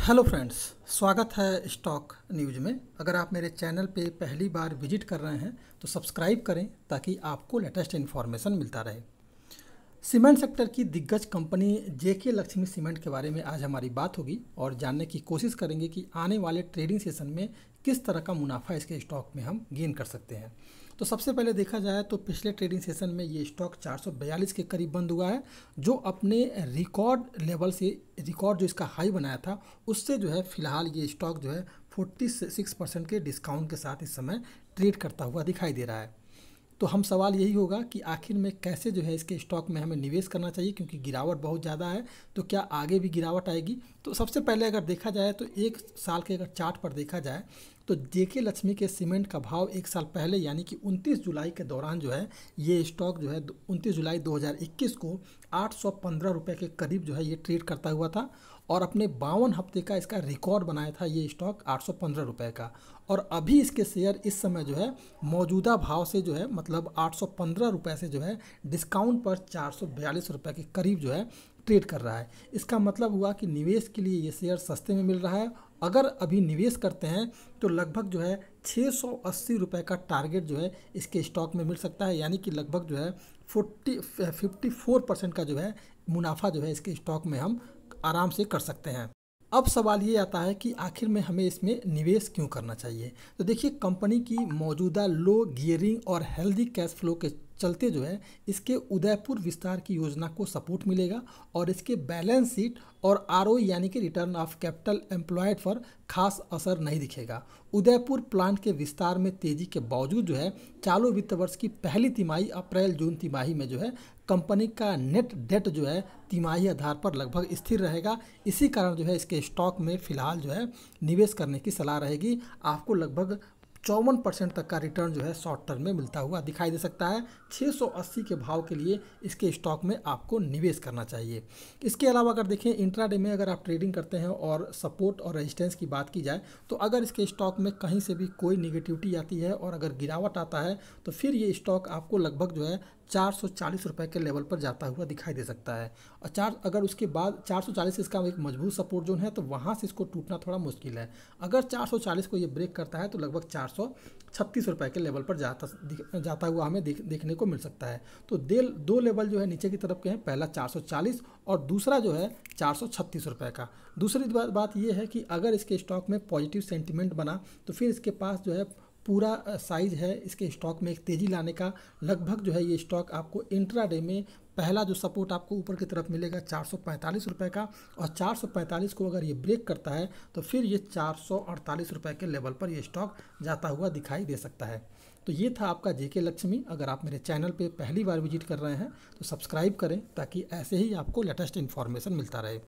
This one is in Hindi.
हेलो फ्रेंड्स, स्वागत है स्टॉक न्यूज़ में। अगर आप मेरे चैनल पे पहली बार विजिट कर रहे हैं तो सब्सक्राइब करें ताकि आपको लेटेस्ट इन्फॉर्मेशन मिलता रहे। सीमेंट सेक्टर की दिग्गज कंपनी जेके लक्ष्मी सीमेंट के बारे में आज हमारी बात होगी और जानने की कोशिश करेंगे कि आने वाले ट्रेडिंग सेशन में किस तरह का मुनाफा इसके स्टॉक में हम गेन कर सकते हैं। तो सबसे पहले देखा जाए तो पिछले ट्रेडिंग सेशन में ये स्टॉक 442 के करीब बंद हुआ है, जो अपने रिकॉर्ड लेवल से रिकॉर्ड जो इसका हाई बनाया था उससे जो है फिलहाल ये स्टॉक जो है 46% के डिस्काउंट के साथ इस समय ट्रेड करता हुआ दिखाई दे रहा है। तो हम सवाल यही होगा कि आखिर में कैसे जो है इसके स्टॉक में हमें निवेश करना चाहिए, क्योंकि गिरावट बहुत ज़्यादा है। तो क्या आगे भी गिरावट आएगी? तो सबसे पहले अगर देखा जाए तो एक साल के अगर चार्ट पर देखा जाए तो जेके लक्ष्मी के सीमेंट का भाव एक साल पहले यानी कि 29 जुलाई के दौरान जो है ये स्टॉक जो है 29 जुलाई 2021 को 815 रुपये के करीब जो है ये ट्रेड करता हुआ था और अपने 52 हफ्ते का इसका रिकॉर्ड बनाया था ये स्टॉक 815 रुपये का। और अभी इसके शेयर इस समय जो है मौजूदा भाव से जो है मतलब 815 रुपये से जो है डिस्काउंट पर 442 रुपये के करीब जो है ट्रेड कर रहा है। इसका मतलब हुआ कि निवेश के लिए ये शेयर सस्ते में मिल रहा है। अगर अभी निवेश करते हैं तो लगभग जो है 680 रुपये का टारगेट जो है इसके स्टॉक में मिल सकता है, यानी कि लगभग जो है 54% का जो है मुनाफा जो है इसके स्टॉक में हम आराम से कर सकते हैं। अब सवाल ये आता है कि आखिर में हमें इसमें निवेश क्यों करना चाहिए। तो देखिए, कंपनी की मौजूदा लो गियरिंग और हेल्दी कैश फ्लो के चलते जो है इसके उदयपुर विस्तार की योजना को सपोर्ट मिलेगा और इसके बैलेंस शीट और आरओई यानी कि रिटर्न ऑफ कैपिटल एम्प्लॉयड पर खास असर नहीं दिखेगा। उदयपुर प्लांट के विस्तार में तेजी के बावजूद जो है चालू वित्त वर्ष की पहली तिमाही अप्रैल जून तिमाही में जो है कंपनी का नेट डेट जो है तिमाही आधार पर लगभग स्थिर रहेगा। इसी कारण जो है इसके स्टॉक में फिलहाल जो है निवेश करने की सलाह रहेगी। आपको लगभग 54% तक का रिटर्न जो है शॉर्ट टर्म में मिलता हुआ दिखाई दे सकता है। 680 के भाव के लिए इसके स्टॉक में आपको निवेश करना चाहिए। इसके अलावा अगर देखें इंट्राडे में अगर आप ट्रेडिंग करते हैं और सपोर्ट और रेजिस्टेंस की बात की जाए तो अगर इसके स्टॉक में कहीं से भी कोई निगेटिविटी आती है और अगर गिरावट आता है तो फिर ये स्टॉक आपको लगभग जो है 440 रुपये के लेवल पर जाता हुआ दिखाई दे सकता है। और अगर उसके बाद 440 इसका एक मजबूत सपोर्ट जोन है तो वहाँ से इसको टूटना थोड़ा मुश्किल है। अगर 440 को ये ब्रेक करता है तो लगभग 436 रुपये के लेवल पर जाता हुआ हमें देखने को मिल सकता है। तो दो लेवल जो है नीचे की तरफ के हैं, पहला 440 और दूसरा जो है 436 रुपये का। दूसरी बात ये है कि अगर इसके स्टॉक में पॉजिटिव सेंटिमेंट बना तो फिर इसके पास जो है पूरा साइज है इसके स्टॉक में एक तेज़ी लाने का। लगभग जो है ये स्टॉक आपको इंट्राडे में पहला जो सपोर्ट आपको ऊपर की तरफ मिलेगा 445 रुपये का, और 445 को अगर ये ब्रेक करता है तो फिर ये 448 रुपये के लेवल पर ये स्टॉक जाता हुआ दिखाई दे सकता है। तो ये था आपका जेके लक्ष्मी। अगर आप मेरे चैनल पे पहली बार विजिट कर रहे हैं तो सब्सक्राइब करें ताकि ऐसे ही आपको लेटेस्ट इन्फॉर्मेशन मिलता रहे।